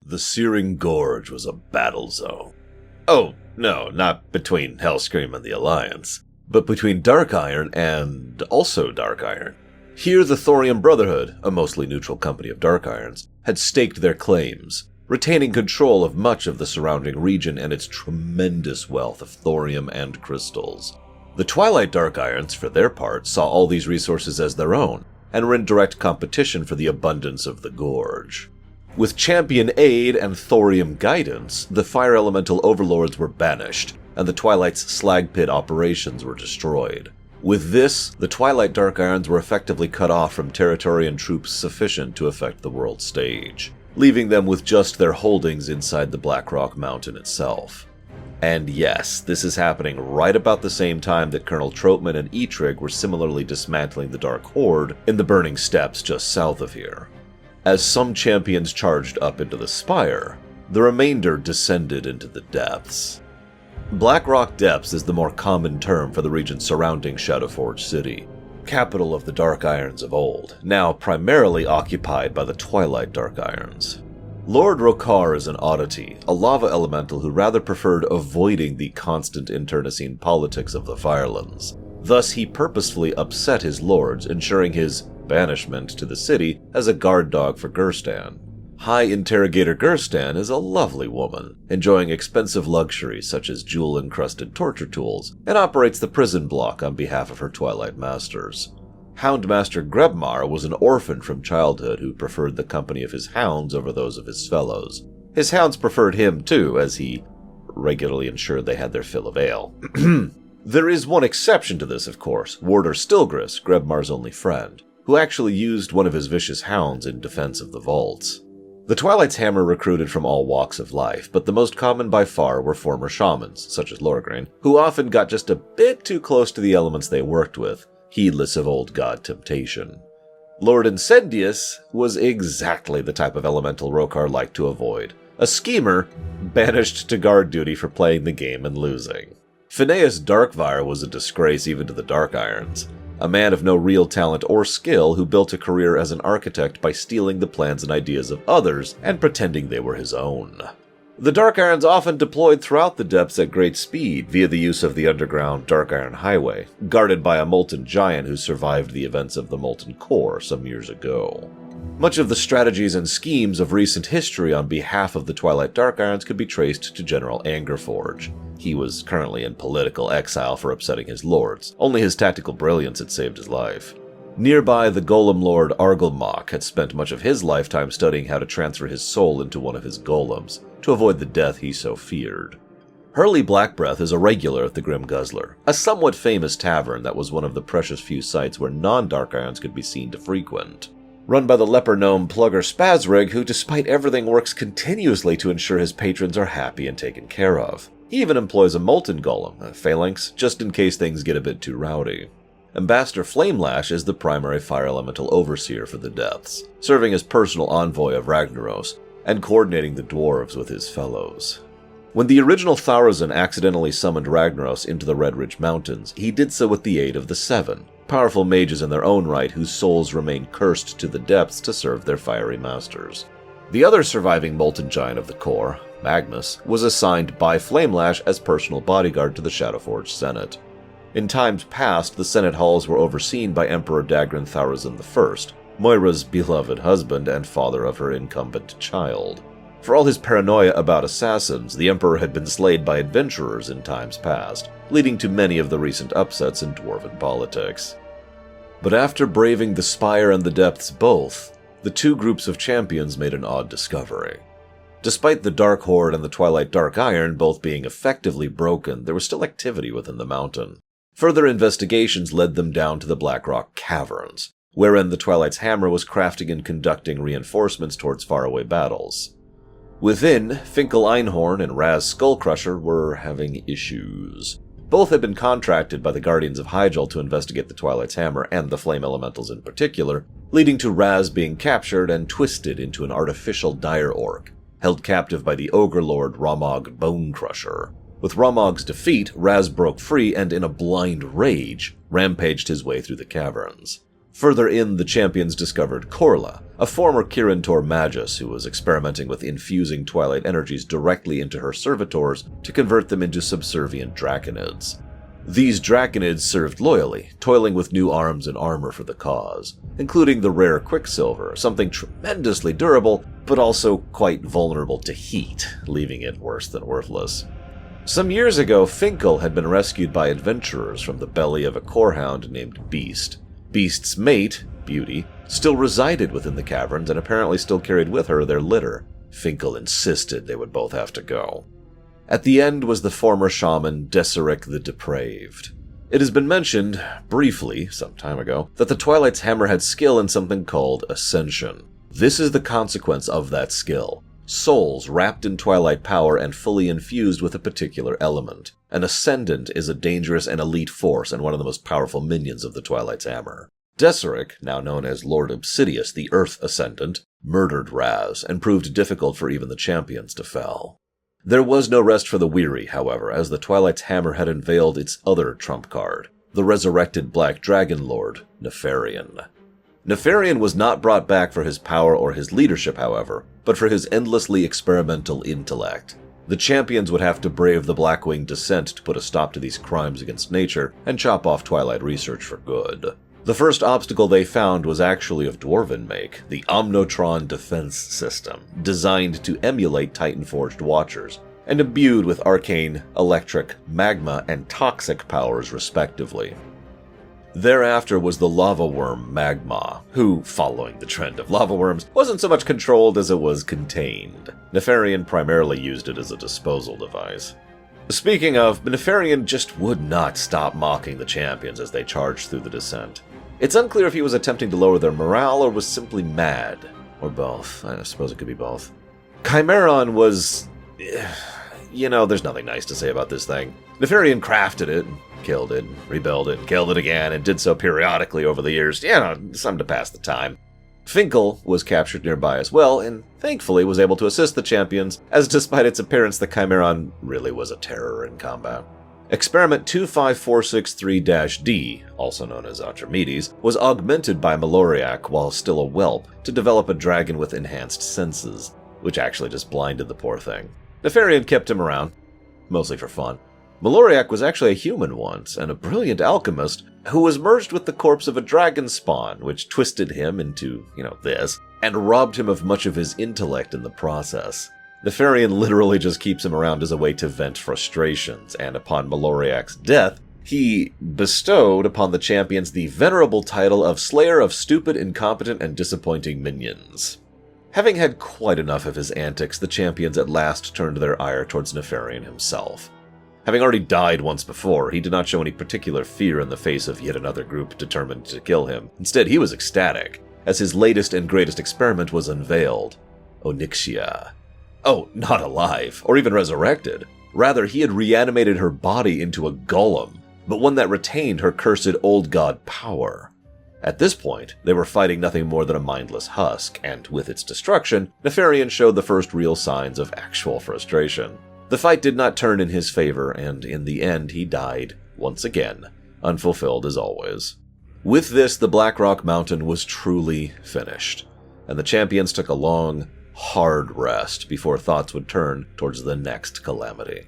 The Searing Gorge was a battle zone. Oh, no, not between Hellscream and the Alliance, but between Dark Iron and also Dark Iron. Here the Thorium Brotherhood, a mostly neutral company of Dark Irons, had staked their claims, retaining control of much of the surrounding region and its tremendous wealth of thorium and crystals. The Twilight Dark Irons, for their part, saw all these resources as their own, and were in direct competition for the abundance of the Gorge. With champion aid and thorium guidance, the fire elemental overlords were banished, and the Twilight's slag pit operations were destroyed. With this, the Twilight Dark Irons were effectively cut off from territory and troops sufficient to affect the world stage, leaving them with just their holdings inside the Blackrock mountain itself. And yes, this is happening right about the same time that Colonel Troutman and Etrig were similarly dismantling the Dark Horde in the Burning Steppes just south of here. As some champions charged up into the spire, the remainder descended into the depths. Blackrock Depths is the more common term for the region surrounding Shadowforge City, capital of the Dark Irons of old, now primarily occupied by the Twilight Dark Irons. Lord Rokar is an oddity, a lava elemental who rather preferred avoiding the constant internecine politics of the Firelands. Thus he purposefully upset his lords, ensuring his banishment to the city as a guard dog for Gerstan. High Interrogator Gerstan is a lovely woman, enjoying expensive luxuries such as jewel-encrusted torture tools, and operates the prison block on behalf of her Twilight masters. Houndmaster Grebmar was an orphan from childhood who preferred the company of his hounds over those of his fellows. His hounds preferred him too, as he regularly ensured they had their fill of ale. There is one exception to this, of course, Warder Stilgris, Grebmar's only friend, who actually used one of his vicious hounds in defense of the vaults. The Twilight's Hammer recruited from all walks of life, but the most common by far were former shamans, such as Lorgrain, who often got just a bit too close to the elements they worked with, heedless of old god temptation. Lord Incendius was exactly the type of elemental Rokar liked to avoid, a schemer banished to guard duty for playing the game and losing. Phineas Darkvire was a disgrace even to the Dark Irons, a man of no real talent or skill who built a career as an architect by stealing the plans and ideas of others and pretending they were his own. The Dark Irons often deployed throughout the depths at great speed via the use of the underground Dark Iron Highway, guarded by a Molten Giant who survived the events of the Molten Core some years ago. Much of the strategies and schemes of recent history on behalf of the Twilight Dark Irons could be traced to General Angerforge. He was currently in political exile for upsetting his lords. Only his tactical brilliance had saved his life. Nearby, the Golem Lord Argylmach had spent much of his lifetime studying how to transfer his soul into one of his golems, to avoid the death he so feared. Hurley Blackbreath is a regular at the Grim Guzzler, a somewhat famous tavern that was one of the precious few sites where non-Dark Irons could be seen to frequent. Run by the leper gnome Plugger Spazrig, who despite everything works continuously to ensure his patrons are happy and taken care of. He even employs a molten golem, a phalanx, just in case things get a bit too rowdy. Ambassador Flamelash is the primary fire elemental overseer for the depths, serving as personal envoy of Ragnaros, and coordinating the dwarves with his fellows. When the original Thaurissan accidentally summoned Ragnaros into the Red Ridge Mountains, he did so with the aid of the Seven, powerful mages in their own right whose souls remain cursed to the depths to serve their fiery masters. The other surviving Molten Giant of the core, Magnus, was assigned by Flamelash as personal bodyguard to the Shadowforge Senate. In times past, the Senate halls were overseen by Emperor Dagran Thaurissan I, Moira's beloved husband and father of her incumbent child. For all his paranoia about assassins, the Emperor had been slayed by adventurers in times past, leading to many of the recent upsets in dwarven politics. But after braving the Spire and the Depths both, the two groups of champions made an odd discovery. Despite the Dark Horde and the Twilight Dark Iron both being effectively broken, there was still activity within the mountain. Further investigations led them down to the Blackrock Caverns, wherein the Twilight's Hammer was crafting and conducting reinforcements towards faraway battles. Within, Finkel Einhorn and Raz Skullcrusher were having issues. Both had been contracted by the Guardians of Hyjal to investigate the Twilight's Hammer and the Flame Elementals in particular, leading to Raz being captured and twisted into an artificial dire orc, held captive by the Ogre Lord Ramog Bonecrusher. With Ramog's defeat, Raz broke free and in a blind rage, rampaged his way through the caverns. Further in, the champions discovered Korla, a former Kirin magus who was experimenting with infusing Twilight energies directly into her servitors to convert them into subservient draconids. These draconids served loyally, toiling with new arms and armor for the cause, including the rare Quicksilver, something tremendously durable, but also quite vulnerable to heat, leaving it worse than worthless. Some years ago, Finkel had been rescued by adventurers from the belly of a corehound named Beast. Beast's mate, Beauty, still resided within the caverns and apparently still carried with her their litter. Finkel insisted they would both have to go. At the end was the former shaman Deseric the Depraved. It has been mentioned, briefly, some time ago, that the Twilight's hammer had skill in something called Ascension. This is the consequence of that skill. Souls wrapped in Twilight power and fully infused with a particular element. An Ascendant is a dangerous and elite force and one of the most powerful minions of the Twilight's hammer. Deseric, now known as Lord Obsidious, the Earth Ascendant, murdered Raz and proved difficult for even the champions to fell. There was no rest for the weary, however, as the Twilight's hammer had unveiled its other trump card, the resurrected Black Dragon Lord, Nefarian. Nefarian was not brought back for his power or his leadership, however, but for his endlessly experimental intellect. The champions would have to brave the Blackwing Descent to put a stop to these crimes against nature and chop off Twilight research for good. The first obstacle they found was actually of Dwarven make, the Omnotron defense system, designed to emulate Titan-forged Watchers, and imbued with arcane, electric, magma, and toxic powers respectively. Thereafter was the lava worm Magma, who, following the trend of lava worms, wasn't so much controlled as it was contained. Nefarian primarily used it as a disposal device. Speaking of, Nefarian just would not stop mocking the champions as they charged through the descent. It's unclear if he was attempting to lower their morale or was simply mad. Or both. I suppose it could be both. Chimeron was... there's nothing nice to say about this thing. Nefarian crafted it, killed it, rebuilt it, killed it again, and did so periodically over the years. Something to pass the time. Finkel was captured nearby as well, and thankfully was able to assist the champions, as despite its appearance, the Chimeron really was a terror in combat. Experiment 25463-D, also known as Archimedes, was augmented by Maloriak while still a whelp to develop a dragon with enhanced senses, which actually just blinded the poor thing. Nefarian kept him around, mostly for fun. Maloriak was actually a human once, and a brilliant alchemist who was merged with the corpse of a dragon spawn, which twisted him into, this, and robbed him of much of his intellect in the process. Nefarian literally just keeps him around as a way to vent frustrations, and upon Maloriak's death, he bestowed upon the champions the venerable title of Slayer of Stupid, Incompetent, and Disappointing Minions. Having had quite enough of his antics, the champions at last turned their ire towards Nefarian himself. Having already died once before, he did not show any particular fear in the face of yet another group determined to kill him. Instead, he was ecstatic, as his latest and greatest experiment was unveiled. Onyxia. Oh, not alive, or even resurrected. Rather, he had reanimated her body into a golem, but one that retained her cursed old god power. At this point, they were fighting nothing more than a mindless husk, and with its destruction, Nefarian showed the first real signs of actual frustration. The fight did not turn in his favor, and in the end he died, once again, unfulfilled as always. With this, the Blackrock Mountain was truly finished, and the champions took a long, hard rest before thoughts would turn towards the next calamity.